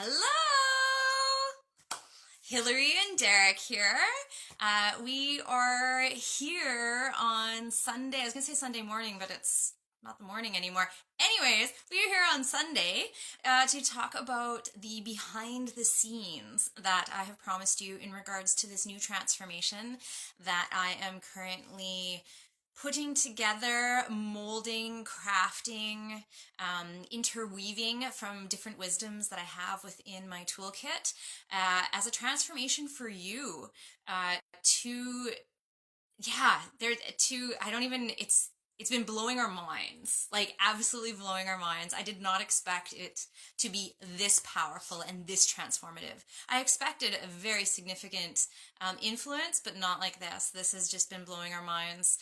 Hello! Hillary and Derek here. We are here on Sunday. I was going to say Sunday morning, but it's not the morning anymore. Anyways, we are here on Sunday to talk about the behind the scenes that I have promised you in regards to this new transformation that I am currently putting together, molding, crafting, interweaving from different wisdoms that I have within my toolkit as a transformation for you to, yeah, I don't even, it's been blowing our minds, like absolutely blowing our minds. I did not expect it to be this powerful and this transformative. I expected a very significant influence, but not like this. This has just been blowing our minds.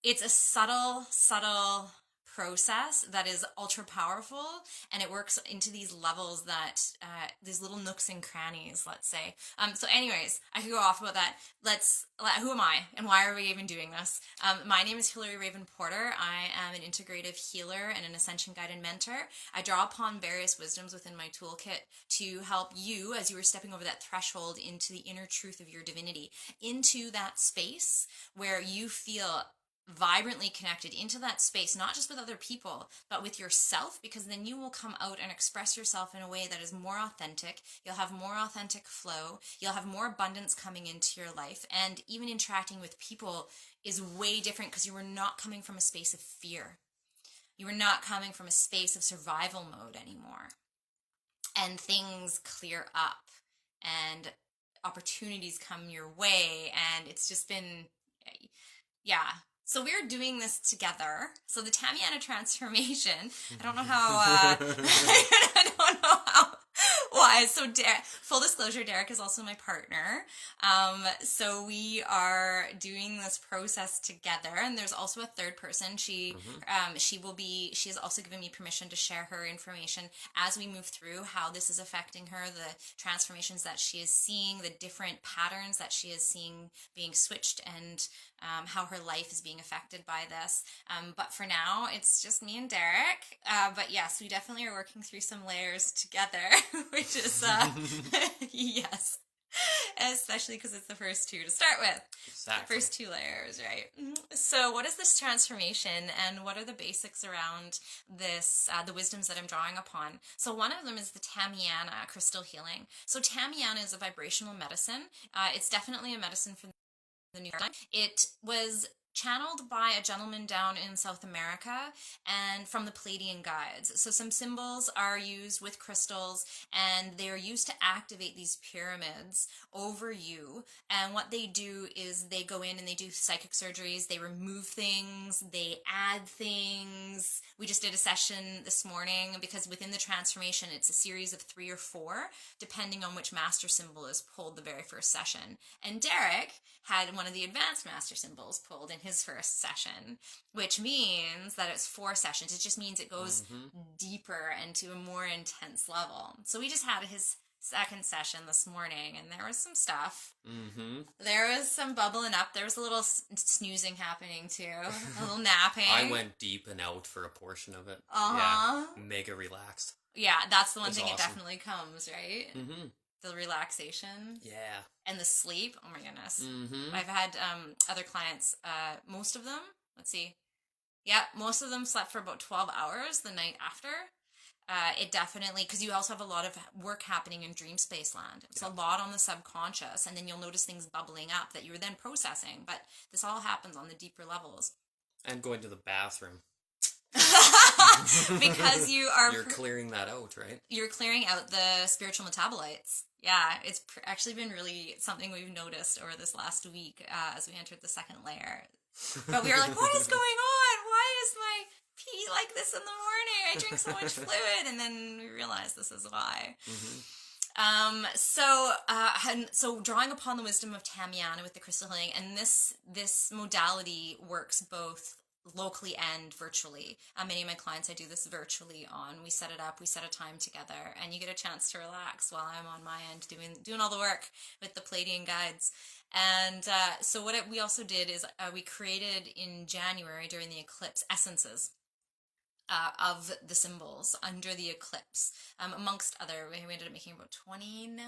It's a subtle process that is ultra powerful, and it works into these levels that these little nooks and crannies, let's say. So anyways, I could go off about that. Who am I and why are we even doing this? My name is Hillary Raven Porter. I am an integrative healer and an ascension guide and mentor. I draw upon various wisdoms within my toolkit to help you as you are stepping over that threshold into the inner truth of your divinity, into that space where you feel vibrantly connected, into that space, not just with other people, but with yourself, because then you will come out and express yourself in a way that is more authentic. You'll have more authentic flow. You'll have more abundance coming into your life. And even interacting with people is way different because you are not coming from a space of fear. You are not coming from a space of survival mode anymore. And things clear up and opportunities come your way. And it's just been, yeah. So we're doing this together. So the Tameana transformation, I don't know how, I don't know how, why. So full disclosure, Derek is also my partner. So we are doing this process together, and there's also a third person. She has also given me permission to share her information as we move through how this is affecting her, the transformations that she is seeing, the different patterns that she is seeing being switched, and how her life is being affected by this. But for now, it's just me and Derek. But yes, we definitely are working through some layers together, which is, yes. Especially because it's the first two to start with. Exactly. The first two layers, right? So what is this transformation, and what are the basics around this, the wisdoms that I'm drawing upon? So one of them is the Tameana crystal healing. So Tameana is a vibrational medicine. It's definitely a medicine for the new time. It was channeled by a gentleman down in South America and from the Palladian guides. So some symbols are used with crystals, and they are used to activate these pyramids over you. And what they do is they go in and they do psychic surgeries, they remove things, they add things. We just did a session this morning because within the transformation, it's a series of 3 or 4, depending on which master symbol is pulled the very first session. And Derek had one of the advanced master symbols pulled in his first session, which means that it's 4 sessions. It just means it goes deeper and to a more intense level. So we just had his second session this morning, and there was some stuff. There was some bubbling up. There was a little snoozing happening too, a little napping. I went deep and out for a portion of it. Yeah, mega relaxed. Yeah, that's the one thing. Awesome. It definitely comes, right? The relaxation. Yeah. And the sleep. Oh my goodness. I've had other clients, most of them, let's see. Yeah, most of them slept for about 12 hours the night after. It definitely, because you also have a lot of work happening in dream space land. It's a lot on the subconscious, and then you'll notice things bubbling up that you were then processing. But this all happens on the deeper levels. And going to the bathroom. Because you're clearing that out, right? You're clearing out the spiritual metabolites. Yeah, it's actually been really something we've noticed over this last week as we entered the second layer. But we were like, what is going on? Why is my pee like this in the morning? I drink so much fluid. And then we realized this is why. So drawing upon the wisdom of Tameana with the crystal healing, and this modality works both locally and virtually. Many of my clients I do this virtually on. We set it up, we set a time together, and you get a chance to relax while I'm on my end doing all the work with the Palladian guides. And so what we also did is we created in January during the eclipse essences. of the symbols under the eclipse, amongst other. We ended up making about 29?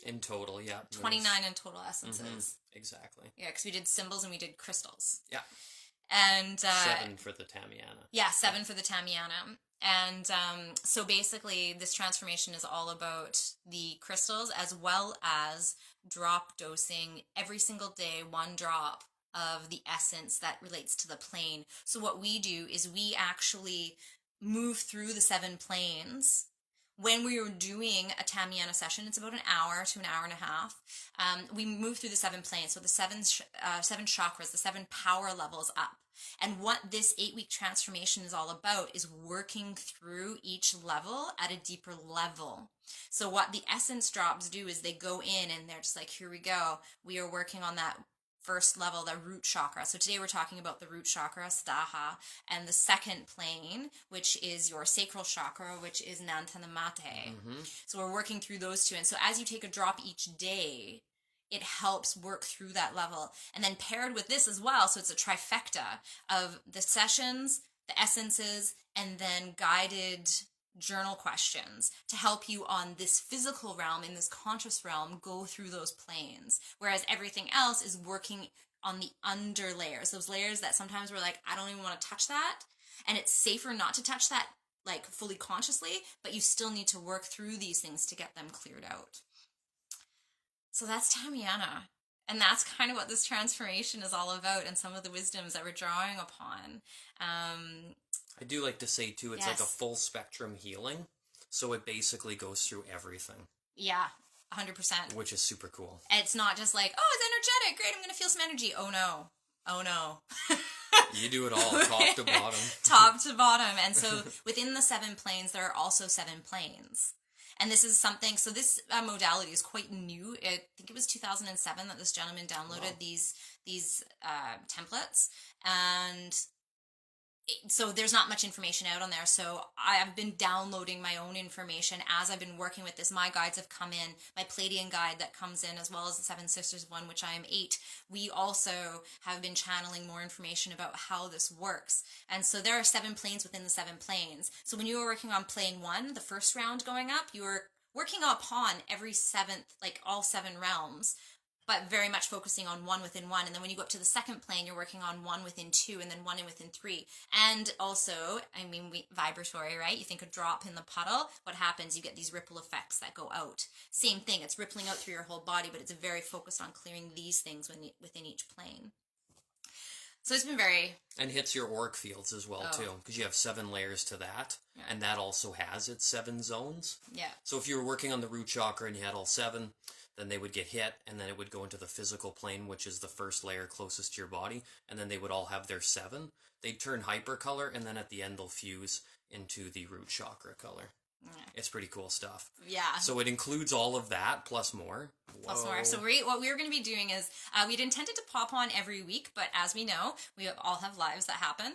In total, yeah. 29 in total essences. Exactly. Yeah, because we did symbols and we did crystals. Yeah. And 7 for the Tameana. yeah, 7 for the Tameana. And so basically, this transformation is all about the crystals as well as drop dosing every single day, 1 drop of the essence that relates to the plane. So what we do is we actually move through the 7 planes. When we were doing a Tameana session, it's about an hour to an hour and a half. We move through the 7 planes, so the seven chakras, the 7 power levels up. And what this 8-week transformation is all about is working through each level at a deeper level. So what the essence drops do is they go in and they're just like, here we go. We are working on that first level, the root chakra. So today we're talking about the root chakra, Staha, and the second plane, which is your sacral chakra, which is Nantanamate. So we're working through those two. And so as you take a drop each day, it helps work through that level. And then paired with this as well, so it's a trifecta of the sessions, the essences, and then guided journal questions to help you on this physical realm, in this conscious realm, go through those planes. Whereas everything else is working on the under layers, those layers that sometimes we're like, I don't even want to touch that. And it's safer not to touch that like fully consciously, but you still need to work through these things to get them cleared out. So that's Tameana. And that's kind of what this transformation is all about, and some of the wisdoms that we're drawing upon. I do like to say, too, it's like a full spectrum healing. So it basically goes through everything. Yeah, 100%. Which is super cool. It's not just like, oh, it's energetic. Great, I'm going to feel some energy. Oh, no. Oh, no. You do it all, top to bottom. Top to bottom. And so within the 7 planes, there are also 7 planes. And this is something, so this modality is quite new. I think it was 2007 that this gentleman downloaded these templates. And so there's not much information out on there. So I've been downloading my own information as I've been working with this. My guides have come in, my Palladian guide that comes in, as well as the Seven Sisters one, which I am 8. We also have been channeling more information about how this works. And so there are 7 planes within the 7 planes. So when you were working on plane 1, the first round going up, you were working upon every 7th, like all 7 realms, but very much focusing on 1 within 1. And then when you go up to the second plane, you're working on 1 within 2, and then 1 within 3. And also, I mean, vibratory, right? You think a drop in the puddle, what happens? You get these ripple effects that go out. Same thing, it's rippling out through your whole body, but it's very focused on clearing these things within each plane. So it's been very... And hits your auric fields as well, too, because you have 7 layers to that, and that also has its 7 zones. Yeah. So if you were working on the root chakra and you had all 7, then they would get hit, and then it would go into the physical plane, which is the first layer closest to your body, and then they would all have their 7. They'd turn hypercolor, and then at the end they'll fuse into the root chakra color. Yeah. It's pretty cool stuff. Yeah. So it includes all of that, plus more. Plus more. So what we're going to be doing is, we'd intended to pop on every week, but as we know, we all have lives that happen.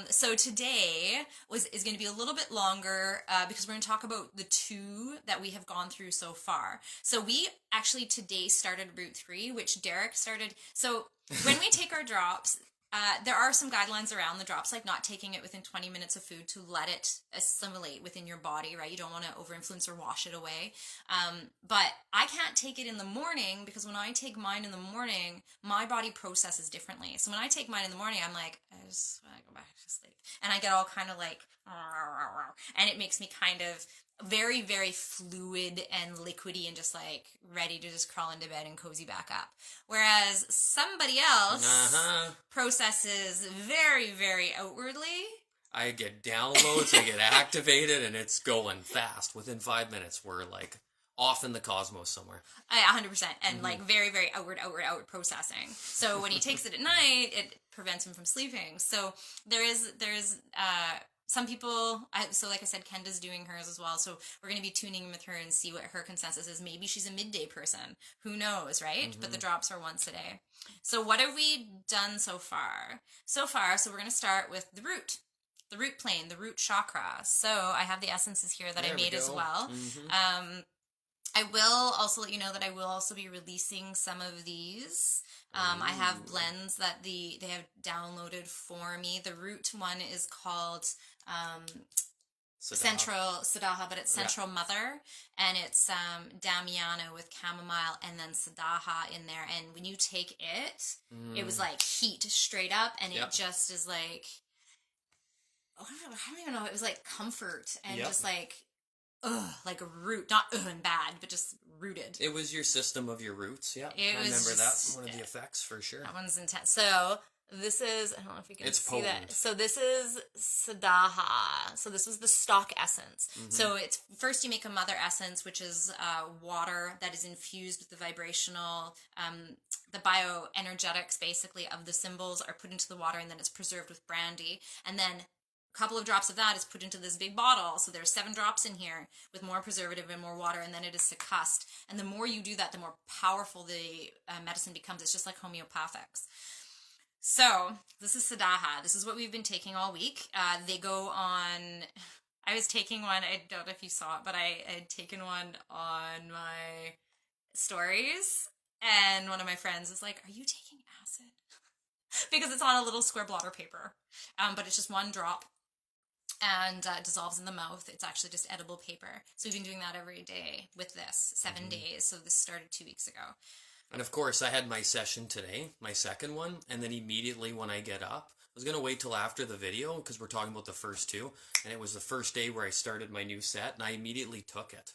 So today is going to be a little bit longer, because we're going to talk about the 2 that we have gone through so far. So we actually today started Route 3, which Derek started. So when we take our drops, there are some guidelines around the drops, like not taking it within 20 minutes of food to let it assimilate within your body, right? You don't want to over-influence or wash it away. But I can't take it in the morning, because when I take mine in the morning, my body processes differently. So when I take mine in the morning, I'm like, I just want to go back to sleep. And I get all kind of like, and it makes me kind of very, very fluid and liquidy and just like ready to just crawl into bed and cozy back up. Whereas somebody else processes very, very outwardly. I get downloads, I get activated, and it's going fast. Within 5 minutes, we're like off in the cosmos somewhere. 100%. And like very, very outward processing. So when he takes it at night, it prevents him from sleeping. So there's some people, so like I said, Kenda's doing hers as well, so we're going to be tuning in with her and see what her consensus is. Maybe she's a midday person. Who knows, right? But the drops are once a day. So what have we done so far? So we're going to start with the root plane, the root chakra. So I have the essences here that I made as well. I will also let you know that I will also be releasing some of these. I have blends that they have downloaded for me. The root one is called Central Sadaha, but it's Yeah. Central Mother, and it's Damiana with chamomile, and then Sadaha in there. And when you take it, it was like heat straight up, and Yep. it just is like, I don't even know. It was like comfort and Yep. just like, like a root, not and bad, but just rooted. It was your system of your roots. Yeah, It I was remember just, that one of the effects for sure. That one's intense. So this is, I don't know if you can It's see potent. that. So this is Sadaha. So this was the stock essence. So it's first you make a mother essence, which is water that is infused with the vibrational, the bioenergetics basically of the symbols are put into the water, and then it's preserved with brandy. And then a couple of drops of that is put into this big bottle. So there's 7 drops in here with more preservative and more water, and then it is succussed. And the more you do that, the more powerful the medicine becomes. It's just like homeopathics. So this is Sadaha. This is what we've been taking all week. They go on. I was taking one. I don't know if you saw it, but I had taken one on my stories, and one of my friends was like, "Are you taking acid?" Because it's on a little square blotter paper, but it's just 1 drop, and it dissolves in the mouth. It's actually just edible paper. So we've been doing that every day with this, 7 days. So this started 2 weeks ago. And of course, I had my session today, my second one, and then immediately when I get up, I was going to wait till after the video because we're talking about the first 2, and it was the first day where I started my new set, and I immediately took it.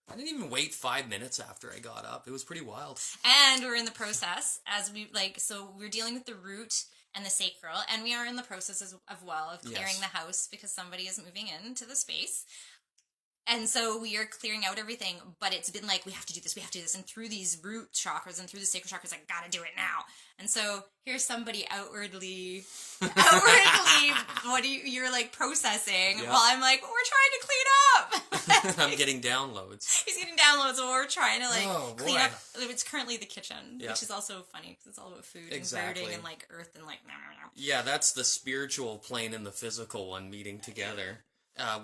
I didn't even wait 5 minutes after I got up. It was pretty wild. And we're in the process as we so we're dealing with the root and the sacral, and we are in the process as well of clearing the house because somebody is moving into the space. And so we are clearing out everything, but it's been like, we have to do this, and through these root chakras and through the sacral chakras, I gotta do it now. And so here's somebody outwardly, you're like processing, while I'm like, well, we're trying to clean up. I'm getting downloads. He's getting downloads while we're trying to clean boy. up. It's currently the kitchen, which is also funny because it's all about food and rooting and like earth and like, Yeah, that's the spiritual plane and the physical one meeting together.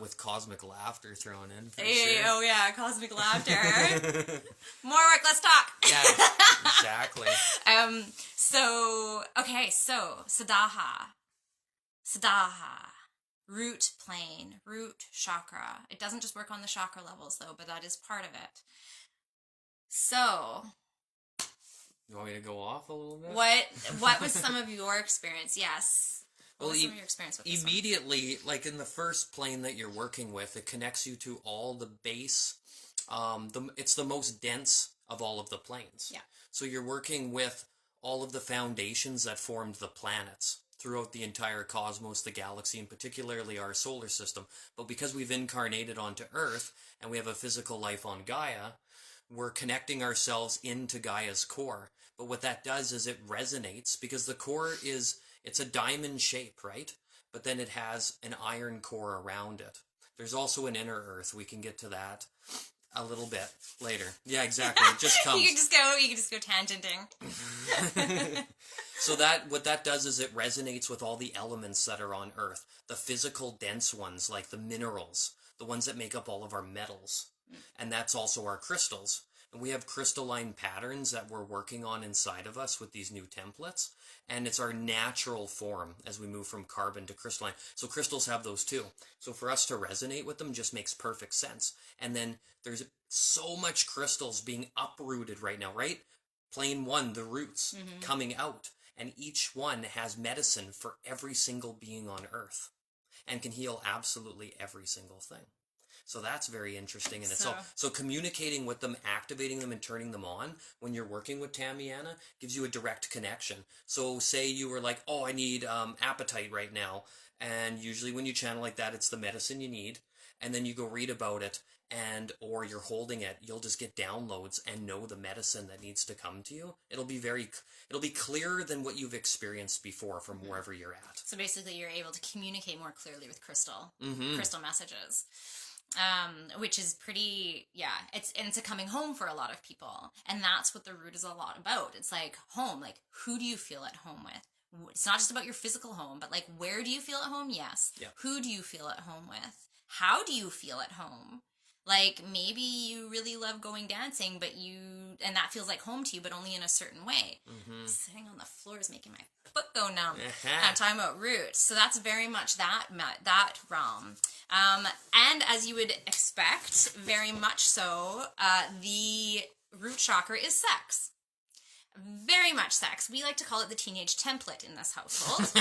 With cosmic laughter thrown in. For sure. Oh yeah, cosmic laughter. More work, let's talk. Yeah, exactly. So Sadaha, root plane, root chakra. It doesn't just work on the chakra levels though, but that is part of it. So, you want me to go off a little bit? What was some of your experience? Yes. What was some of your experience with this immediately, like in the first plane that you're working with, it connects you to all the base. It's the most dense of all of the planes. Yeah. So you're working with all of the foundations that formed the planets throughout the entire cosmos, the galaxy, and particularly our solar system. But because we've incarnated onto Earth and we have a physical life on Gaia, we're connecting ourselves into Gaia's core. But what that does is it resonates because the core it's a diamond shape, right? But then it has an iron core around it. There's also an inner earth. We can get to that a little bit later. Yeah, exactly. It just comes. You can just go tangenting. So what that does is it resonates with all the elements that are on Earth. The physical dense ones, like the minerals, the ones that make up all of our metals. And that's also our crystals. And we have crystalline patterns that we're working on inside of us with these new templates. And it's our natural form as we move from carbon to crystalline. So crystals have those too. So for us to resonate with them just makes perfect sense. And then there's so much crystals being uprooted right now, right? Plane 1, the roots coming out. And each one has medicine for every single being on Earth and can heal absolutely every single thing. So that's very interesting in itself. So communicating with them, activating them, and turning them on when you're working with Tameana gives you a direct connection. So say you were like, oh, I need appetite right now. And usually when you channel like that, it's the medicine you need. And then you go read about it or you're holding it, you'll just get downloads and know the medicine that needs to come to you. It'll be clearer than what you've experienced before from wherever you're at. So basically you're able to communicate more clearly with crystal messages. Which is pretty, it's a coming home for a lot of people. And that's what the root is a lot about. It's like home, like who do you feel at home with? It's not just about your physical home, but like where do you feel at home? Yes. Yeah. Who do you feel at home with? How do you feel at home? Like maybe you really love going dancing, and that feels like home to you, but only in a certain way. Mm-hmm. Sitting on the floor is making my foot go numb. I'm Uh-huh. talking about roots. So that's very much that realm. And as you would expect, very much so, the root chakra is sex. Very much sex. We like to call it the teenage template in this household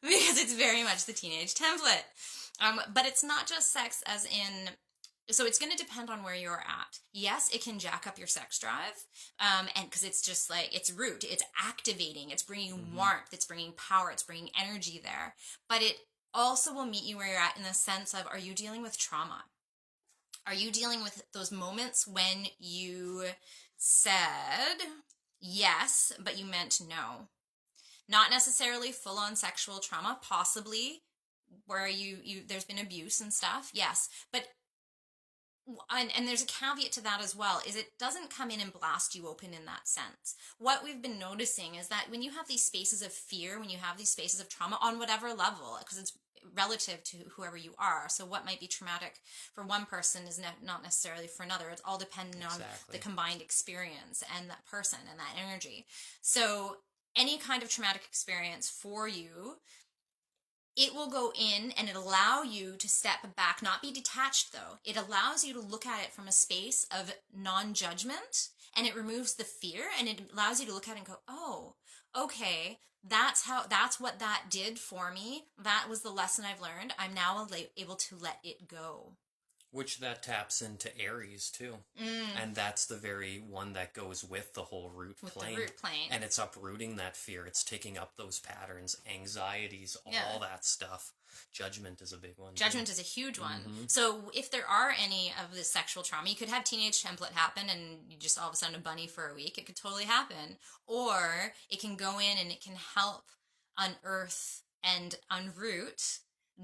because it's very much the teenage template. But it's not just sex as in, so it's going to depend on where you're at. Yes, it can jack up your sex drive, and because it's just like, it's root, it's activating, it's bringing warmth, it's bringing power, it's bringing energy there. But it also will meet you where you're at in the sense of, are you dealing with trauma? Are you dealing with those moments when you said yes, but you meant no? Not necessarily full on sexual trauma, possibly where you there's been abuse and stuff. Yes, but and there's a caveat to that as well, is it doesn't come in and blast you open in that sense. What we've been noticing is that when you have these spaces of fear, when you have these spaces of trauma on whatever level, because it's relative to whoever you are, so what might be traumatic for one person is not necessarily for another. It's all dependent on the combined experience and that person and that energy. So any kind of traumatic experience for you, it will go in and it allow you to step back, not be detached though. It allows you to look at it from a space of non-judgment, and it removes the fear, and it allows you to look at it and go, oh, okay, that's what that did for me. That was the lesson I've learned. I'm now able to let it go. Which that taps into Aries too. And that's the very one that goes with the whole root plane. The root plane. And it's uprooting that fear. It's taking up those patterns, anxieties, all that stuff. Judgment is a big one. Judgment is a huge one. So if there are any of the sexual trauma, you could have teenage template happen and you just all of a sudden a bunny for a week. It could totally happen. Or it can go in and it can help unearth and unroot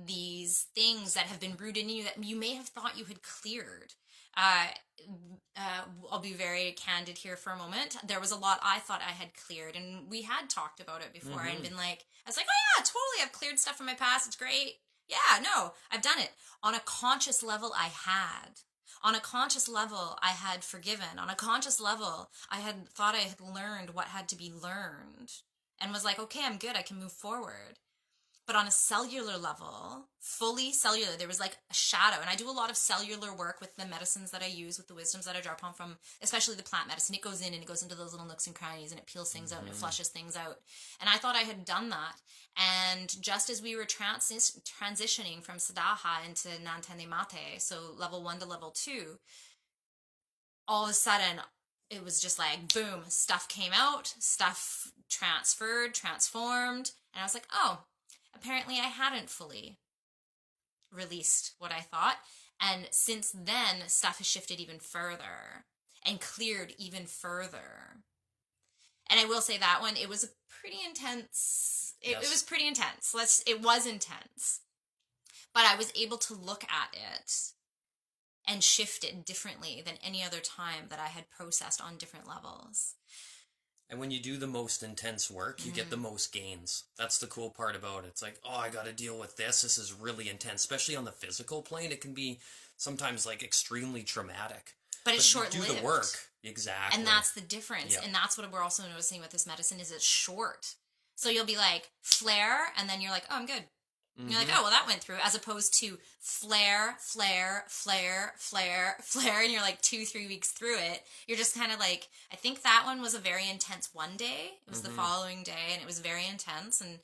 these things that have been rooted in you that you may have thought you had cleared. I'll be very candid here for a moment. There was a lot I thought I had cleared, and we had talked about it before. I'd been like, I was like, oh yeah, totally, I've cleared stuff from my past. It's great. Yeah, no, I've done it. On a conscious level, I had. On a conscious level, I had forgiven. On a conscious level, I had thought I had learned what had to be learned and was like, okay, I'm good. I can move forward. But on a cellular level, fully cellular, there was like a shadow. And I do a lot of cellular work with the medicines that I use, with the wisdoms that I draw upon from, especially the plant medicine. It goes in and it goes into those little nooks and crannies and it peels things out and it flushes things out. And I thought I had done that. And just as we were transitioning from Sadaha into Nantane Mate, so level 1 to level 2, all of a sudden, it was just like, boom, stuff came out, stuff transferred, transformed. And I was like, oh, apparently I hadn't fully released what I thought. And since then, stuff has shifted even further and cleared even further. And I will say that one, it was a pretty intense, it was pretty intense. It was intense. But I was able to look at it and shift it differently than any other time that I had processed on different levels. And when you do the most intense work, you get the most gains. That's the cool part about it. It's like, oh, I got to deal with this. This is really intense. Especially on the physical plane, it can be sometimes like extremely traumatic. But it's short-lived. Do the work. Exactly. And that's the difference. Yep. And that's what we're also noticing with this medicine is it's short. So you'll be like, flare, and then you're like, oh, I'm good. And you're like, oh, well, that went through, as opposed to flare, flare, flare, flare, flare, and you're like 2-3 weeks through it. You're just kind of like, I think that one was a very intense one day. It was the following day, and it was very intense, and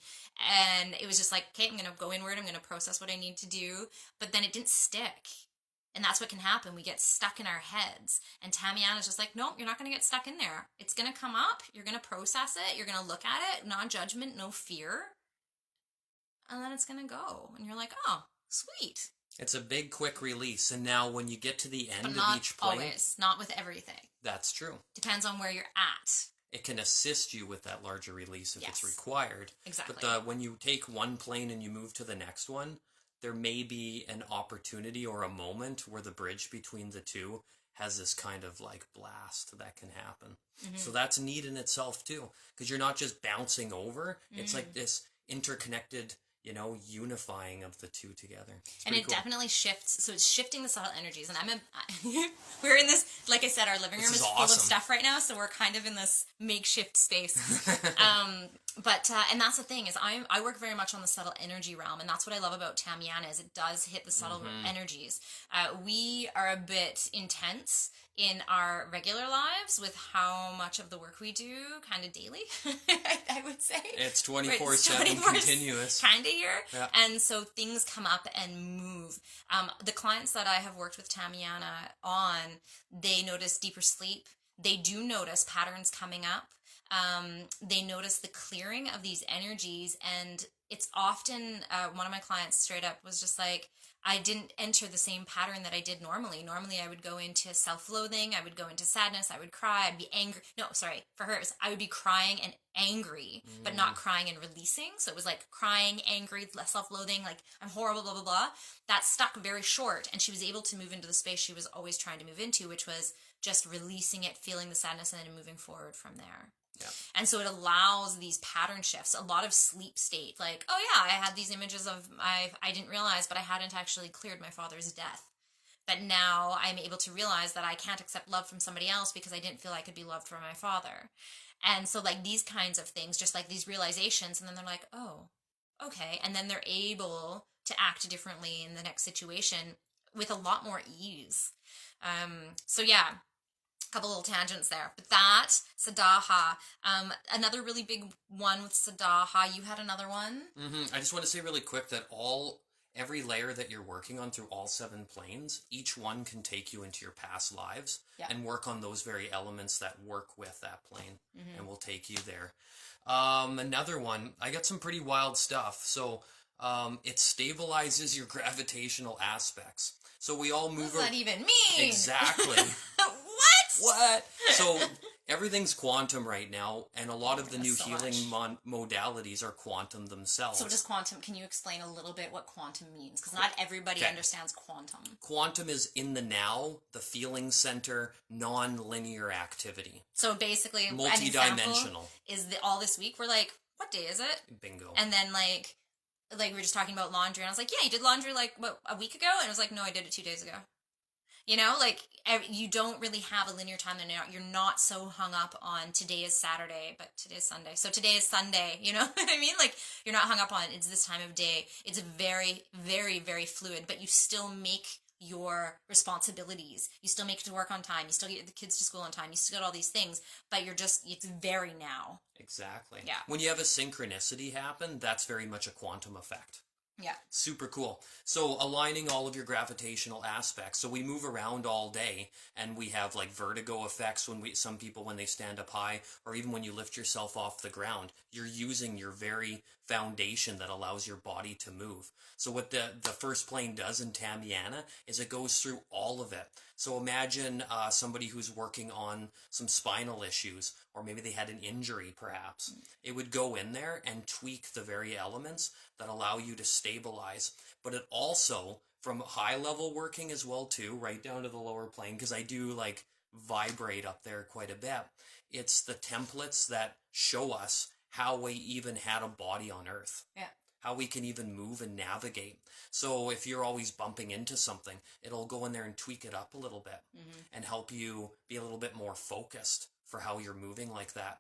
it was just like, okay, I'm going to go inward, I'm going to process what I need to do, but then it didn't stick. And that's what can happen. We get stuck in our heads. And Tameana's just like, nope, you're not going to get stuck in there. It's going to come up. You're going to process it. You're going to look at it. Non-judgment, no fear. And then it's going to go. And you're like, oh, sweet. It's a big, quick release. And now when you get to the end of each plane... Not always. Not with everything. That's true. Depends on where you're at. It can assist you with that larger release if it's required. Exactly. But when you take one plane and you move to the next one, there may be an opportunity or a moment where the bridge between the two has this kind of like blast that can happen. So that's neat in itself too, because you're not just bouncing over. It's like this interconnected unifying of the two together. It's And pretty it cool. definitely shifts. So it's shifting the subtle energies. And we're in this, like I said, our living room This is is full of awesome. stuff right now. So we're kind of in this makeshift space. And that's the thing is I work very much on the subtle energy realm. And that's what I love about Tameana is it does hit the subtle energies. We are a bit intense in our regular lives with how much of the work we do kind of daily, I would say. It's 24/7 continuous. Kind of here. Yeah. And so things come up and move. The clients that I have worked with Tameana on, they notice deeper sleep. They do notice patterns coming up. They notice the clearing of these energies. And it's often, one of my clients straight up was just like, I didn't enter the same pattern that I did normally. Normally, I would go into self-loathing. I would go into sadness. I would cry. I'd be angry. No, sorry. For hers, I would be crying and angry, but not crying and releasing. So it was like crying, angry, self-loathing, like I'm horrible, blah, blah, blah. That stuck very short. And she was able to move into the space she was always trying to move into, which was just releasing it, feeling the sadness, and then moving forward from there. Yeah. And so it allows these pattern shifts, a lot of sleep state. Like, oh yeah, I had these images of I didn't realize, but I hadn't actually cleared my father's death. But now I'm able to realize that I can't accept love from somebody else because I didn't feel I could be loved from my father. And so like these kinds of things, just like these realizations, and then they're like, oh, okay. And then they're able to act differently in the next situation with a lot more ease. So yeah, couple little tangents there, but that Sadaha, another really big one with Sadaha. You had another one. I just want to say really quick that every layer that you're working on through all 7 planes, each one can take you into your past lives and work on those very elements that work with that plane, and will take you there. Another one, I got some pretty wild stuff. So it stabilizes your gravitational aspects. So we all move. What does that even mean? Exactly. What? So everything's quantum right now, and a lot of the new healing modalities are quantum themselves. So just quantum, can you explain a little bit what quantum means? Because not everybody understands quantum. Quantum is in the now, the feeling center, non-linear activity. So basically, multi-dimensional. Is all this week, we're like, what day is it? Bingo. And then like we were just talking about laundry, and I was like, yeah, you did laundry like, what, a week ago? And it was like, no, I did it 2 days ago. You know, like you don't really have a linear time. You're not so hung up on today is Saturday, but today is Sunday. So today is Sunday. You know what I mean? Like you're not hung up on it's this time of day. It's very, very, very fluid, but you still make your responsibilities. You still make it to work on time. You still get the kids to school on time. You still get all these things, but it's very now. Exactly. Yeah. When you have a synchronicity happen, that's very much a quantum effect. Yeah. Super cool. So aligning all of your gravitational aspects. So we move around all day, and we have like vertigo effects some people when they stand up high, or even when you lift yourself off the ground, you're using your very foundation that allows your body to move. So what the first plane does in Tameana is it goes through all of it. So imagine somebody who's working on some spinal issues, or maybe they had an injury perhaps. It would go in there and tweak the very elements that allow you to stabilize. But it also, from high level working as well too, right down to the lower plane, because I do like vibrate up there quite a bit. It's the templates that show us how we even had a body on Earth. Yeah. How we can even move and navigate. So if you're always bumping into something, it'll go in there and tweak it up a little bit and help you be a little bit more focused for how you're moving like that.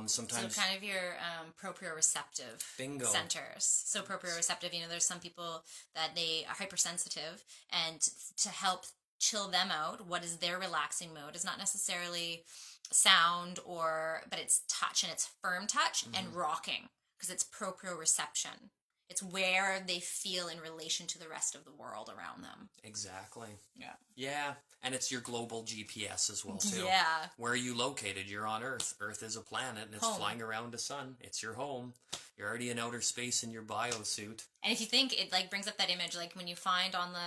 Sometimes so kind of your proprioceptive centers. So proprioceptive, there's some people that they are hypersensitive, and to help chill them out, what is their relaxing mode is not necessarily sound but it's touch, and it's firm touch and rocking, because it's proprioception. It's where they feel in relation to the rest of the world around them. Exactly. Yeah. Yeah. And it's your global GPS as well, too. Yeah. Where are you located? You're on Earth. Earth is a planet, and it's flying around the sun. It's your home. You're already in outer space in your biosuit. And if you think, it like brings up that image, like when you find on the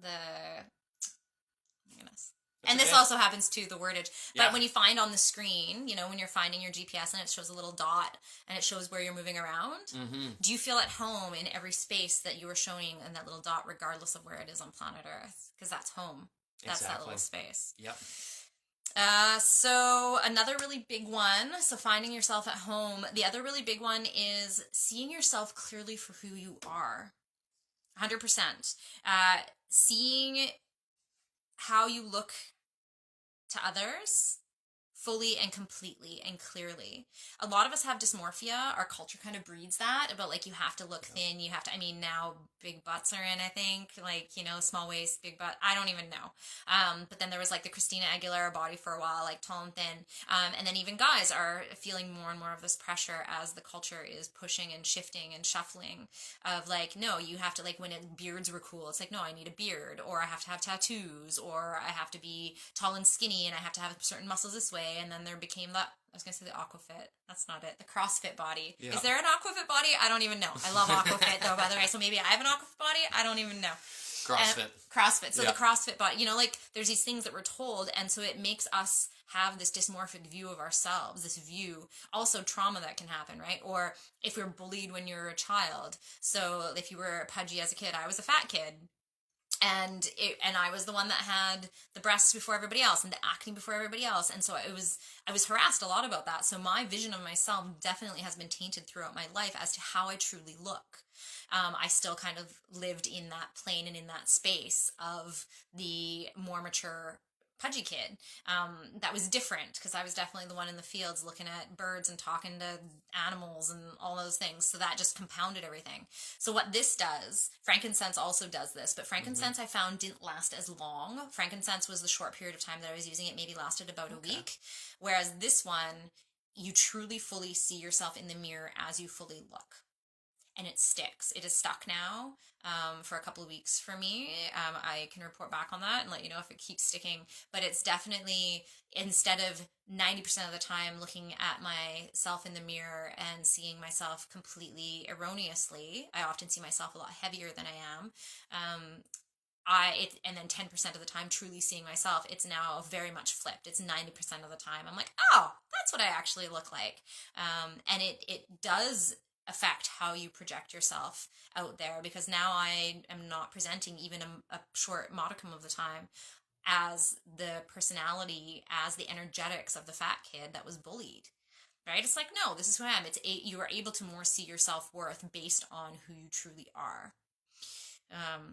oh my goodness. And this also happens to the wordage. But when you find on the screen, when you're finding your GPS and it shows a little dot and it shows where you're moving around, do you feel at home in every space that you are showing in that little dot, regardless of where it is on planet Earth? Because that's home. That's that little space. Yep. So another really big one. So finding yourself at home. The other really big one is seeing yourself clearly for who you are. 100%. Seeing how you look to others fully and completely and clearly. A lot of us have dysmorphia. Our culture kind of breeds that about like you have to look Yeah. thin, you have to, I mean, now big butts are in, I think, like, you know, small waist, big butt. I don't even know. But then there was like the Christina Aguilera body for a while, like tall and thin. And then even guys are feeling more and more of this pressure as the culture is pushing and shifting and shuffling of like, no, you have to like when beards were cool, it's like, no, I need a beard, or I have to have tattoos, or I have to be tall and skinny and I have to have certain muscles this way. And then there became that, I was gonna say the aquafit. That's not it. The CrossFit body. Yeah. Is there an aquafit body? I don't even know. I love aquafit though, by the way. So maybe I have an aquafit body. I don't even know. CrossFit. CrossFit. So the Yeah. CrossFit body, you know, like there's these things that we're told, and so it makes us have this dysmorphic view of ourselves, this view. Also, trauma that can happen, right? Or if you're bullied when you're a child. So if you were pudgy as a kid, I was a fat kid, and I was the one that had the breasts before everybody else and the acne before everybody else, and so I was harassed a lot about that. So my vision of myself definitely has been tainted throughout my life as to how I truly look. I still kind of lived in that plane and in that space of the more mature pudgy kid. That was different because I was definitely the one in the fields looking at birds and talking to animals and all those things. So that just compounded everything. So what this does, frankincense also does this, but Hmm. frankincense I found didn't last as long. Frankincense was the short period of time that I was using it, maybe lasted about a Okay. week. Whereas this one, you truly fully see yourself in the mirror as you fully look, and it sticks. It is stuck now for a couple of weeks for me. I can report back on that and let you know if it keeps sticking. But it's definitely, instead of 90% of the time looking at myself in the mirror and seeing myself completely erroneously, I often see myself a lot heavier than I am. Um, and then 10% of the time truly seeing myself, it's now very much flipped. It's 90% of the time I'm like, oh, that's what I actually look like. And it does affect how you project yourself out there, because now I am not presenting even a short modicum of the time as the personality, as the energetics of the fat kid that was bullied. Right? It's like, no, this is who I am. You are able to more see your self worth based on who you truly are.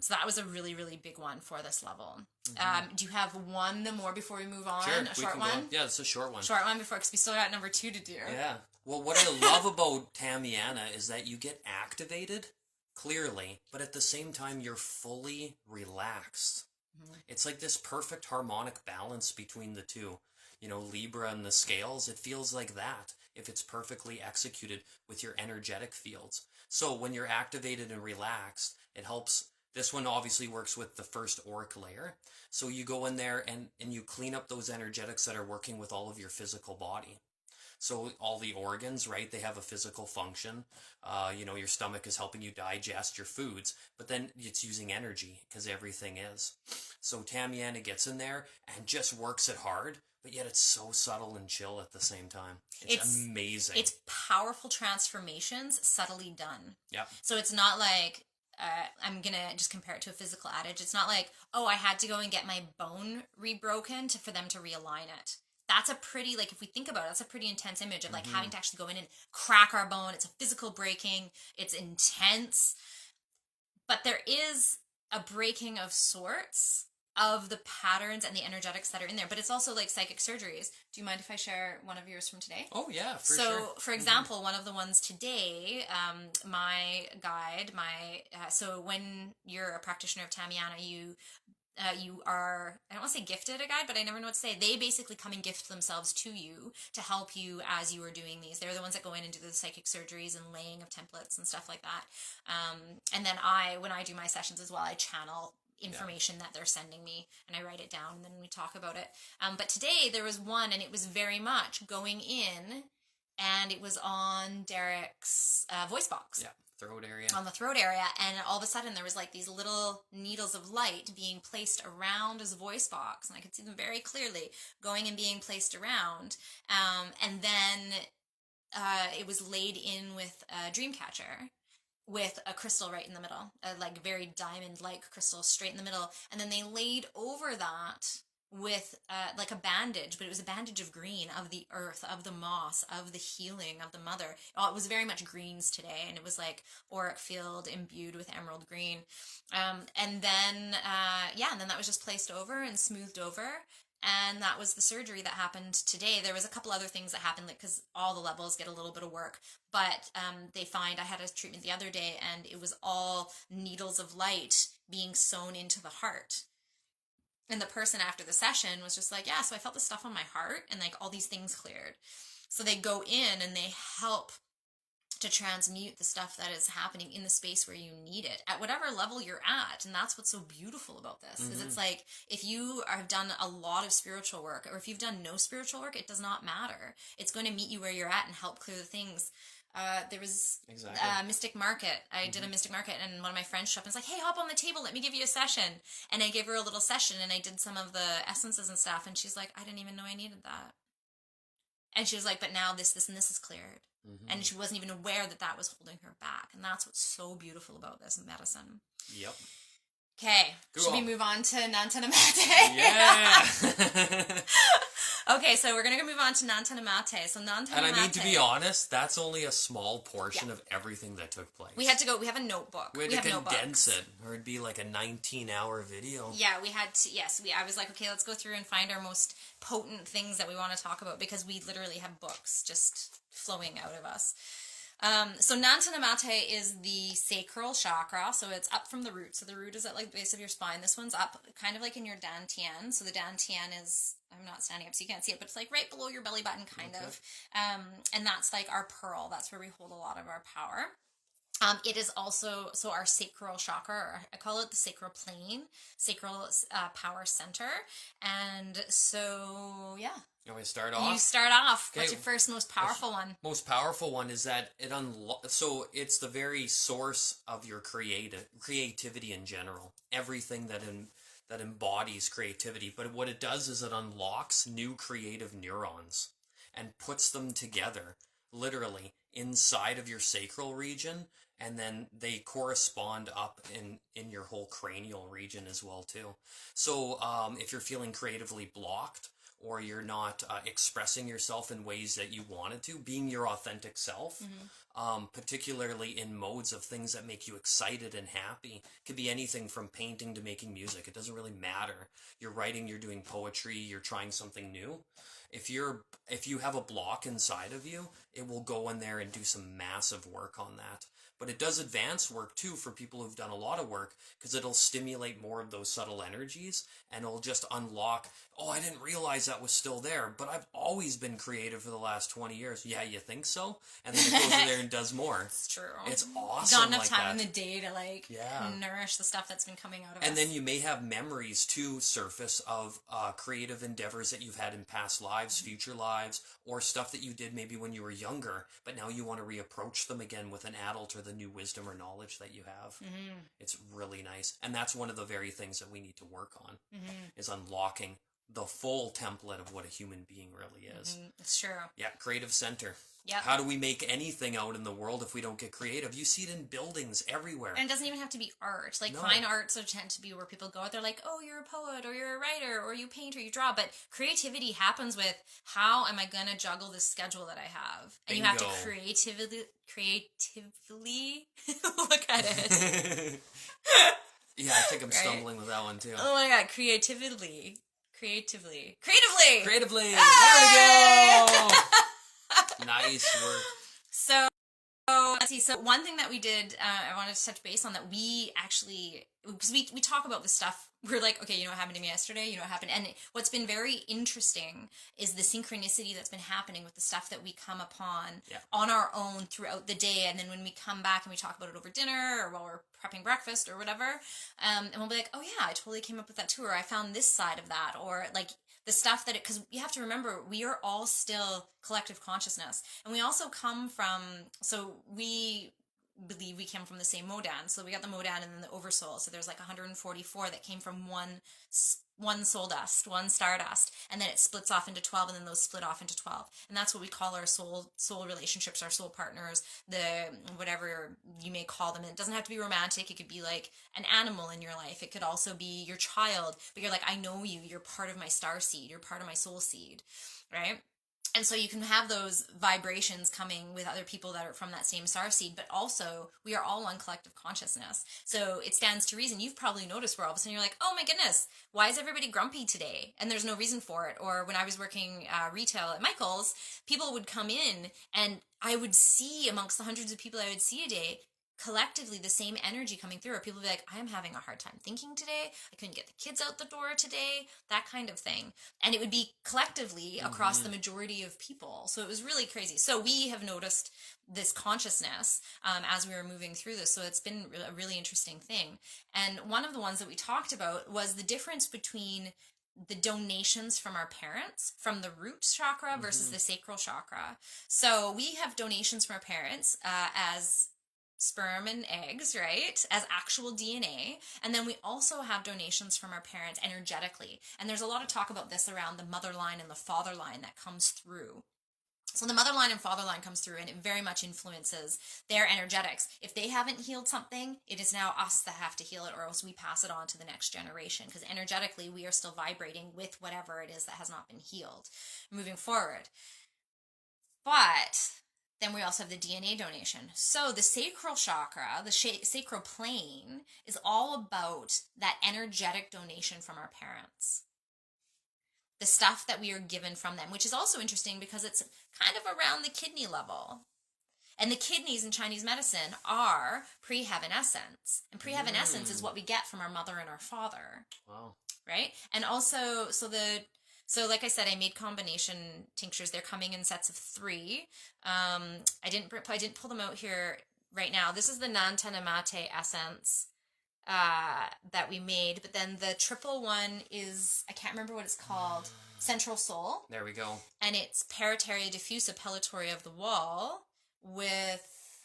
So that was a really, really big one for this level. Hmm. Do you have one more before we move on? Sure, A we short can go. one? Yeah, it's a short one. Short one before, because we still got number two to do. Yeah. Well, what I love about Tameana is that you get activated clearly, but at the same time, you're fully relaxed. Mhm. It's like this perfect harmonic balance between the two. You know, Libra and the scales, it feels like that if it's perfectly executed with your energetic fields. So when you're activated and relaxed, it helps. This one obviously works with the first auric layer. So you go in there and you clean up those energetics that are working with all of your physical body. So all the organs, right, they have a physical function. You know, your stomach is helping you digest your foods, but then it's using energy because everything is. So Tamiana gets in there and just works it hard, but yet it's so subtle and chill at the same time. It's It's amazing. it's powerful transformations subtly done. Yep. So it's not like I'm gonna just compare it to a physical adage. It's not like, oh, I had to go and get my bone rebroken for them to realign it. That's a pretty, like, if we think about it, that's a pretty intense image of like Mm-hmm. having to actually go in and crack our bone. It's a physical breaking. It's intense, but there is a breaking of sorts of the patterns and the energetics that are in there. But it's also like psychic surgeries. Do you mind if I share one of yours from today? Oh yeah, for sure. So, for Mm-hmm. example, one of the ones today, my guide, so when you're a practitioner of Tameana, you are, I don't want to say gifted a guide, but I never know what to say. They basically come and gift themselves to you to help you as you are doing these. They're the ones that go in and do the psychic surgeries and laying of templates and stuff like that. And then when I do my sessions as well, I channel Yeah. information that they're sending me and I write it down and then we talk about it. But today there was one, and it was very much going in, and it was on Derek's voice box, Yeah. Throat area. on the throat area, and all of a sudden there was like these little needles of light being placed around his voice box, and I could see them very clearly going and being placed around. And then it was laid in with a dream catcher with a crystal right in the middle, a like very diamond like crystal straight in the middle, and then they laid over that with like a bandage, but it was a bandage of green, of the earth, of the moss, of the healing of the mother. Oh, it was very much greens today, and it was like auric field imbued with emerald green. And then, yeah, and then that was just placed over and smoothed over. And that was the surgery that happened today. There was a couple other things that happened, like, because all the levels get a little bit of work. But they find I had a treatment the other day, and it was all needles of light being sewn into the heart. And the person after the session was just like, yeah, so I felt the stuff on my heart and like all these things cleared. So they go in and they help to transmute the stuff that is happening in the space where you need it at whatever level you're at. And that's what's so beautiful about this is it's like if you have done a lot of spiritual work or if you've done no spiritual work, it does not matter. It's going to meet you where you're at and help clear the things. There was Exactly. a Mystic Market. I did a Mystic Market, and one of my friends showed up and was like, hey, hop on the table. Let me give you a session. And I gave her a little session, and I did some of the essences and stuff. And she's like, I didn't even know I needed that. And she was like, but now this, and this is cleared. And she wasn't even aware that that was holding her back. And that's what's so beautiful about this medicine. Yep. Okay, should we on. move on to Nantanamate? Yeah. Okay, so we're going to move on to Nantanamate. So Nantanamate. And I mean, to be honest, that's only a small portion of everything that took place. We had to go, we have a notebook. We had to condense it, or it'd be like a 19-hour video. Yeah, we had to, yes. I was like, okay, let's go through and find our most potent things that we want to talk about because we literally have books just flowing out of us. So Nantanamate is the sacral chakra, so it's up from the root. So the root is at like the base of your spine. This one's up kind of like in your dantian. So the dantian is, I'm not standing up so you can't see it, but it's like right below your belly button kind of. And that's like our pearl. That's where we hold a lot of our power. It is also, so our sacral chakra, or I call it the sacral plane, sacral power center. And so, yeah. You want me to start off? You start off. Okay. What's your first most powerful one? Most powerful one is that so it's the very source of your creativity in general. Everything that embodies creativity. But what it does is it unlocks new creative neurons and puts them together, literally, inside of your sacral region, and then they correspond up in your whole cranial region as well too. So if you're feeling creatively blocked, or you're not expressing yourself in ways that you wanted to, being your authentic self, particularly in modes of things that make you excited and happy. It could be anything from painting to making music. It doesn't really matter. You're writing, you're doing poetry, you're trying something new. If you have a block inside of you, it will go in there and do some massive work on that. But it does advanced work too for people who've done a lot of work because it'll stimulate more of those subtle energies and it'll just unlock, oh, I didn't realize that was still there, but I've always been creative for the last 20 years. Yeah, you think so? And then it goes in there and does more. It's true. It's awesome. Not enough like time that. in the day to nourish the stuff that's been coming out of us. And then you may have memories too surface of creative endeavors that you've had in past lives, future lives, or stuff that you did maybe when you were younger, but now you want to reapproach them again with an adult or the new wisdom or knowledge that you have. It's really nice. And that's one of the very things that we need to work on is unlocking the full template of what a human being really is. It's true. Yeah, creative center. Yep. How do we make anything out in the world if we don't get creative? You see it in buildings everywhere. And it doesn't even have to be art. Like, fine arts tend to be where people go out there like, oh, you're a poet, or you're a writer, or you paint, or you draw. But creativity happens with, how am I going to juggle this schedule that I have? And you have to creatively look at it. Yeah, I think I'm stumbling with that one, too. Oh my God, creatively. Creatively. Hey! There we go! Nice work. So, let's see. So one thing that we did, I wanted to touch base on that we actually, because we talk about this stuff, we're like, okay, you know what happened to me yesterday? You know what happened? And what's been very interesting is the synchronicity that's been happening with the stuff that we come upon on our own throughout the day. And then when we come back and we talk about it over dinner or while we're prepping breakfast or whatever, and we'll be like, oh yeah, I totally came up with that too, or I found this side of that, or like the stuff that because you have to remember, we are all still collective consciousness. And we also come from, so we believe we came from the same Modan. So we got the Modan and then the Oversoul. So there's like 144 that came from one soul dust, one star dust, and then it splits off into 12, and then those split off into 12. And that's what we call our soul relationships, our soul partners, the whatever you may call them. And it doesn't have to be romantic. It could be like an animal in your life. It could also be your child, but you're like, I know you, you're part of my star seed, you're part of my soul seed, right? And so you can have those vibrations coming with other people that are from that same star seed, but also we are all one collective consciousness. So it stands to reason. You've probably noticed where all of a sudden you're like, oh my goodness, why is everybody grumpy today? And there's no reason for it. Or when I was working retail at Michael's, people would come in and I would see amongst the hundreds of people I would see a day, collectively the same energy coming through, or people be like, I am having a hard time thinking today, I couldn't get the kids out the door today, that kind of thing. And it would be collectively across the majority of people. So it was really crazy. So we have noticed this consciousness as we were moving through this. So it's been a really interesting thing. And one of the ones that we talked about was the difference between the donations from our parents, from the root chakra versus the sacral chakra. So we have donations from our parents as sperm and eggs, right? As actual DNA. And then we also have donations from our parents energetically. And there's a lot of talk about this around the mother line and the father line that comes through. So the mother line and father line comes through, and it very much influences their energetics. If they haven't healed something, it is now us that have to heal it, or else we pass it on to the next generation, because energetically we are still vibrating with whatever it is that has not been healed moving forward. But then we also have the DNA donation. So the sacral chakra, the sacral plane, is all about that energetic donation from our parents. The stuff that we are given from them, which is also interesting because it's kind of around the kidney level. And the kidneys in Chinese medicine are pre-heaven essence. And pre-heaven essence is what we get from our mother and our father. Wow. Right? And also, so like I said, I made combination tinctures. They're coming in sets of 3. I didn't pull them out here right now. This is the Tameana essence that we made, but then the triple one is, I can't remember what it's called, Central Soul. There we go. And it's Paritaria diffusa pellitory of the wall with,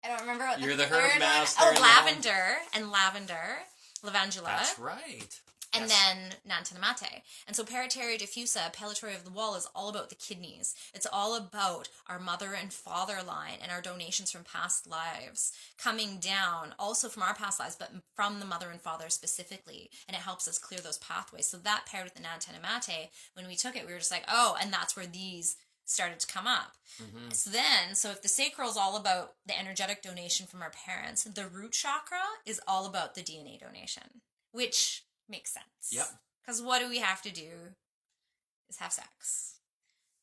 I don't remember what You're the the herb third master. one. Oh, lavender and lavandula. That's right. And Yes. then Nantanamate. And so Paritaria diffusa, pellitory of the wall, is all about the kidneys. It's all about our mother and father line and our donations from past lives coming down, also from our past lives, but from the mother and father specifically. And it helps us clear those pathways. So that paired with the Nantanamate, when we took it, we were just like, oh, and that's where these started to come up. So if the sacral is all about the energetic donation from our parents, the root chakra is all about the DNA donation, which makes sense. Yep. Because what do we have to do is have sex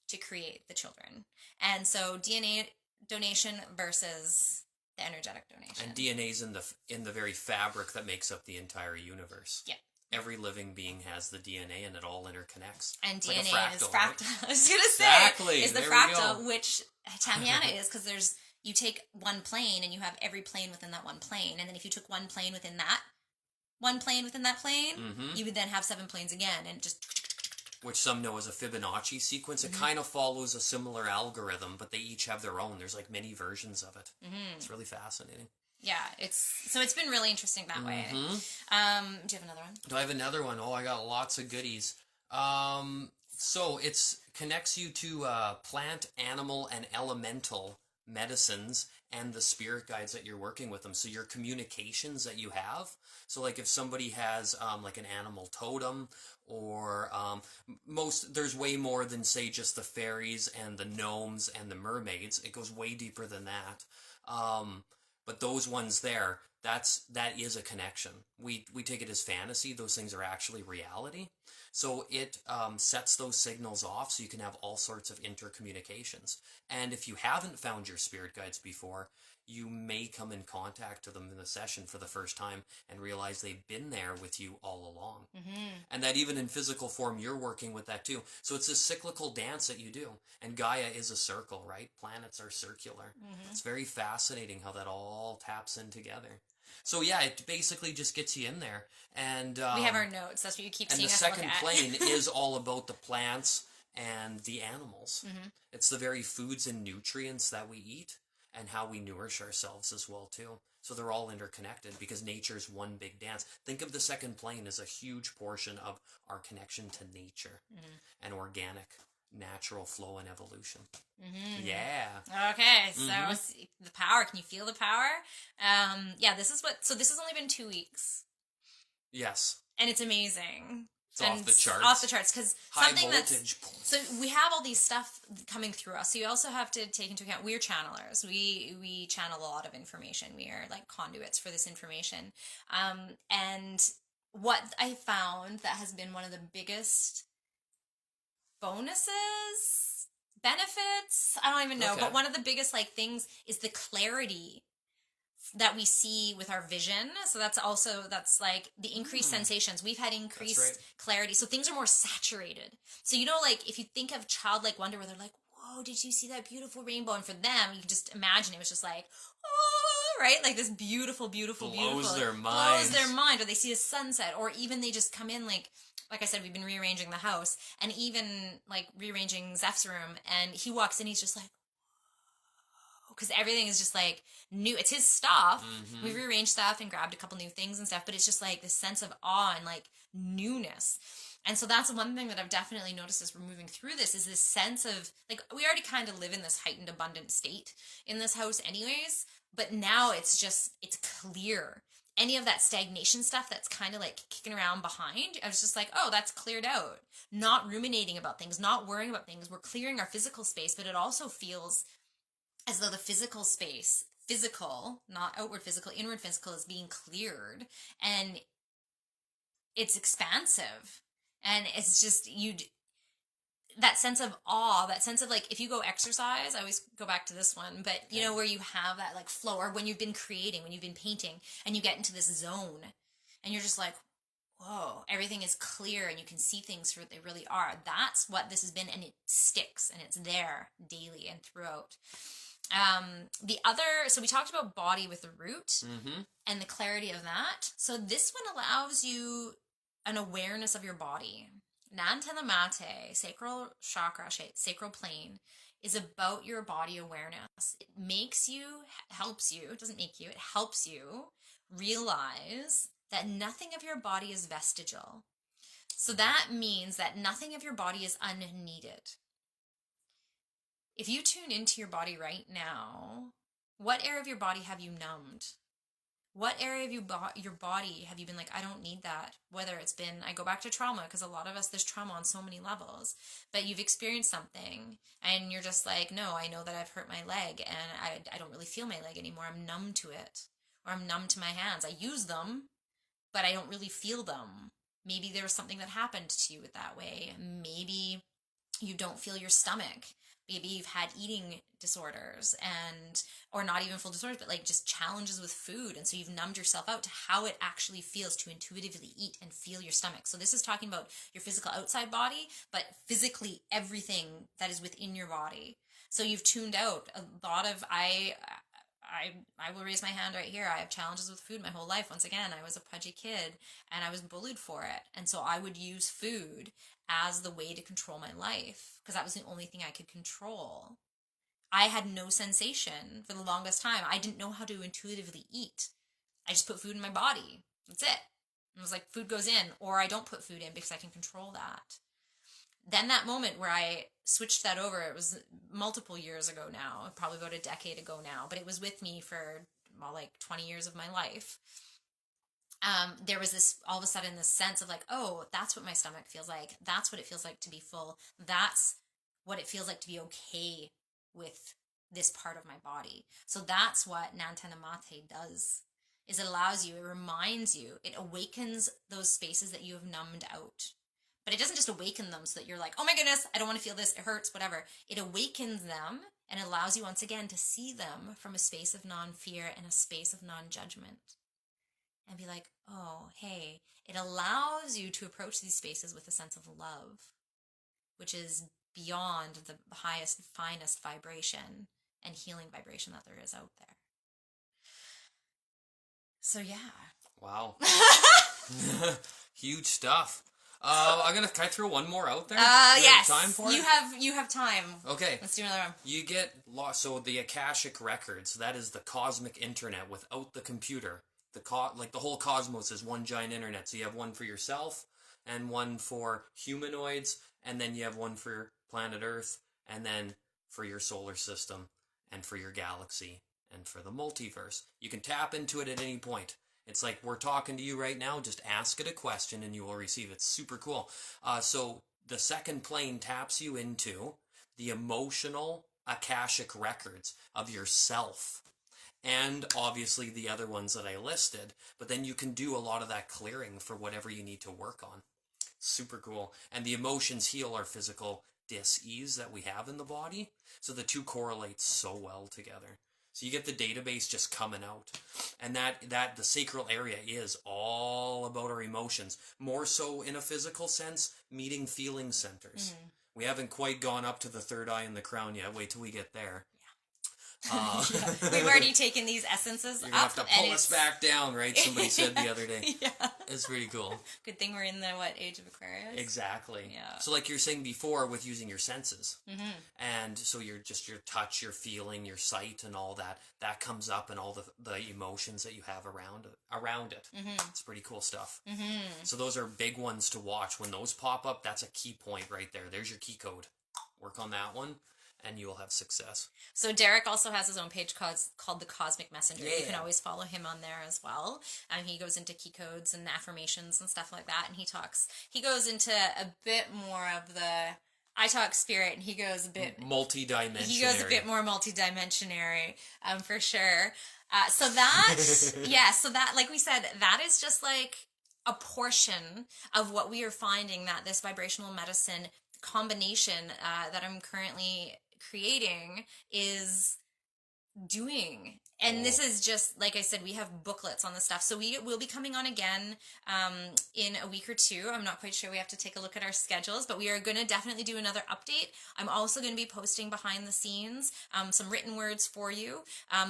to create the children. And so DNA donation versus the energetic donation. And DNA's in the very fabric that makes up the entire universe. Yeah. Every living being has the DNA, and it all interconnects. And It's DNA like a is fractal. fractal. Right? I was going to say, Exactly. is the There we fractal, go. which Tameana is, because you take one plane and you have every plane within that one plane. And then if you took one plane within that plane, you would then have 7 planes again, and just, which some know as a Fibonacci sequence. It kind of follows a similar algorithm, but they each have their own. There's like many versions of it. It's really fascinating. yeah, it's been really interesting that way. Do you have another one? Do I have another one? Oh, I got lots of goodies. So it's connects you to plant, animal, and elemental medicines and the spirit guides that you're working with them. So your communications that you have. So like if somebody has like an animal totem, or there's way more than say just the fairies and the gnomes and the mermaids. It goes way deeper than that. But those ones there, that is a connection. We take it as fantasy. Those things are actually reality. So it sets those signals off so you can have all sorts of intercommunications. And if you haven't found your spirit guides before, you may come in contact with them in the session for the first time and realize they've been there with you all along. And that even in physical form, you're working with that too. So it's a cyclical dance that you do. And Gaia is a circle, right? Planets are circular. It's very fascinating how that all taps in together. So yeah, it basically just gets you in there. And we have our notes. That's what you keep and seeing the us second look at. plane is all about the plants and the animals. It's the very foods and nutrients that we eat. and how we nourish ourselves as well too. So they're all interconnected because nature's one big dance. Think of the second plane as a huge portion of our connection to nature and organic, natural flow and evolution. Yeah. Okay, so the power. Can you feel the power? Yeah, this is what. So this has only been 2 weeks, Yes. and it's amazing. It's off the charts. Off the charts, because something voltage. So we have all these stuff coming through us. So you also have to take into account we're channelers. We channel a lot of information. We are like conduits for this information. And what I found that has been one of the biggest bonuses, benefits, I don't even know, but one of the biggest like things is the clarity that we see with our vision. So that's like the increased sensations. We've had increased clarity. So things are more saturated. So, like if you think of childlike wonder where they're like, whoa, did you see that beautiful rainbow? And for them, you can just imagine it was just like, oh, right? Like this beautiful, beautiful, blows their mind. Blows their mind. Or they see a sunset. Or even they just come in like I said, we've been rearranging the house. And even like rearranging Zeph's room. And he walks in, he's just like, because everything is just like new. It's his stuff. We've rearranged stuff and grabbed a couple new things and stuff, but it's just like this sense of awe and like newness. And so that's one thing that I've definitely noticed as we're moving through this is this sense of like, we already kind of live in this heightened abundant state in this house anyways, but now it's clear. Any of that stagnation stuff that's kind of like kicking around behind, I was just like, oh, that's cleared out. Not ruminating about things, not worrying about things. We're clearing our physical space, but it also feels as though the physical space, not outward physical, inward physical, is being cleared, and it's expansive, and it's just that sense of awe, that sense of like if you go exercise, I always go back to this one, but where you have that like flow, or when you've been creating, when you've been painting, and you get into this zone, and you're just like, whoa, everything is clear and you can see things for what they really are. That's what this has been, and it sticks and it's there daily and throughout. So we talked about body with the root and the clarity of that. So this one allows you an awareness of your body. Tameana, sacral chakra, sacral plane, is about your body awareness. It helps you realize that nothing of your body is vestigial. So that means that nothing of your body is unneeded. If you tune into your body right now, what area of your body have you numbed? What area of your body have you been like, I don't need that? Whether it's been, I go back to trauma, because a lot of us, there's trauma on so many levels, but you've experienced something and you're just like, no, I know that I've hurt my leg and I don't really feel my leg anymore. I'm numb to it, or I'm numb to my hands. I use them, but I don't really feel them. Maybe there was something that happened to you that way. Maybe you don't feel your stomach. Maybe you've had eating disorders or not even full disorders, but like just challenges with food. And so you've numbed yourself out to how it actually feels to intuitively eat and feel your stomach. So this is talking about your physical outside body, but physically everything that is within your body. So you've tuned out a lot of, I will raise my hand right here. I have challenges with food my whole life. Once again, I was a pudgy kid and I was bullied for it. And so I would use food as the way to control my life, because that was the only thing I could control. I had no sensation for the longest time. I didn't know how to intuitively eat. I just put food in my body. That's it. It was like food goes in, or I don't put food in because I can control that. Then that moment where I switched that over, it was multiple years ago now, probably about a decade ago now, but it was with me for like 20 years of my life. There was this, all of a sudden, this sense of like, oh, that's what my stomach feels like. That's what it feels like to be full. That's what it feels like to be okay with this part of my body. So that's what Tameana does, is it allows you, it reminds you, it awakens those spaces that you have numbed out. But it doesn't just awaken them so that you're like, oh my goodness, I don't want to feel this, it hurts, whatever. It awakens them and allows you once again to see them from a space of non-fear and a space of non-judgment. And be like, oh, hey, it allows you to approach these spaces with a sense of love, which is beyond the highest, finest vibration and healing vibration that there is out there. So, yeah. Wow. Huge stuff. Can I throw one more out there? Do you have Yes. time for it? You have time. Okay. Let's do another one. You get lost. So the Akashic records, that is the cosmic internet without the computer. Like the whole cosmos is one giant internet. So you have one for yourself, and one for humanoids, and then you have one for planet Earth, and then for your solar system, and for your galaxy, and for the multiverse. You can tap into it at any point. It's like we're talking to you right now. Just ask it a question and you will receive it. It's super cool. So the second plane taps you into the emotional Akashic records of yourself. And obviously the other ones that I listed. But then you can do a lot of that clearing for whatever you need to work on. Super cool. And the emotions heal our physical dis-ease that we have in the body. So the two correlate so well together. So you get the database just coming out. And that the sacral area is all about our emotions. More so in a physical sense, meeting feeling centers. Mm-hmm. We haven't quite gone up to the third eye and the crown yet. Wait till we get there. Yeah. We've already taken these essences You're up. gonna have to pull us back down, right? Somebody said the other day. Yeah. It's pretty cool. Good thing we're in the, age of Aquarius? Exactly. Yeah. So like you were saying before with using your senses. Mm-hmm. And so your touch, your feeling, your sight and all that comes up and all the emotions that you have around it. Mm-hmm. It's pretty cool stuff. Mm-hmm. So those are big ones to watch. When those pop up, that's a key point right there. There's your key code. Work on that one. And you will have success. So Derek also has his own page called The Cosmic Messenger. Yeah. You can always follow him on there as well. He goes into key codes and affirmations and stuff like that. And he goes into a bit more of the, I talk spirit, and he goes a bit multi-dimensionary. He goes a bit more multi-dimensionary, for sure. So that, like we said, that is just like a portion of what we are finding that this vibrational medicine combination that I'm currently creating is doing. And this is just, like I said, we have booklets on the stuff. So we will be coming on again in a week or two. I'm not quite sure. We have to take a look at our schedules, but we are going to definitely do another update. I'm also going to be posting behind the scenes some written words for you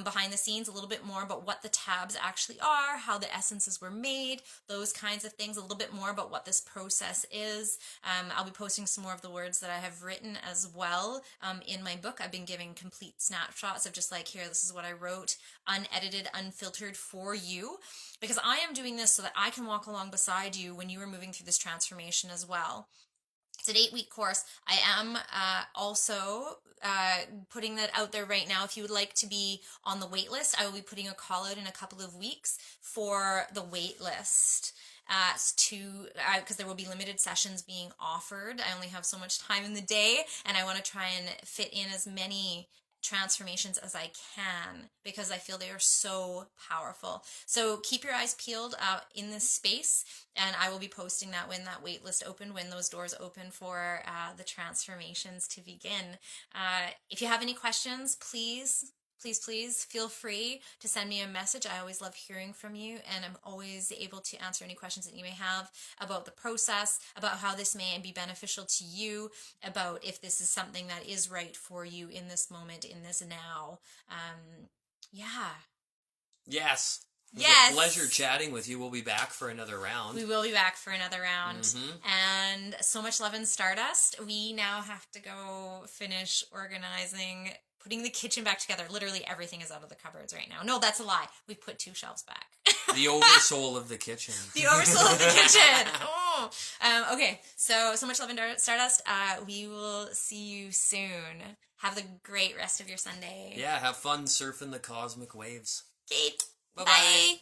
behind the scenes, a little bit more about what the tabs actually are, how the essences were made, those kinds of things, a little bit more about what this process is. I'll be posting some more of the words that I have written as well in my book. I've been giving complete snapshots of just like, here, this is what I wrote, unedited, unfiltered for you, because I am doing this so that I can walk along beside you when you are moving through this transformation as well. It's an 8-week course. I am also putting that out there right now. If you would like to be on the wait list, I will be putting a call out in a couple of weeks for the wait list. Because there will be limited sessions being offered. I only have so much time in the day, and I want to try and fit in as many transformations as I can, because I feel they are so powerful. So keep your eyes peeled in this space, and I will be posting that when that wait list opened, when those doors open for the transformations to begin. If you have any questions, please feel free to send me a message. I always love hearing from you, and I'm always able to answer any questions that you may have about the process, about how this may be beneficial to you, about if this is something that is right for you in this moment, in this now. Yes. It was a pleasure chatting with you. We'll be back for another round. We will be back for another round. Mm-hmm. And so much love and stardust. We now have to go finish organizing, putting the kitchen back together. Literally everything is out of the cupboards right now. No, that's a lie. We've put 2 shelves back. The oversoul of the kitchen. The oversoul of the kitchen. Oh. Okay, so much love and stardust. We will see you soon. Have the great rest of your Sunday. Yeah, have fun surfing the cosmic waves. Okay, Bye-bye. bye.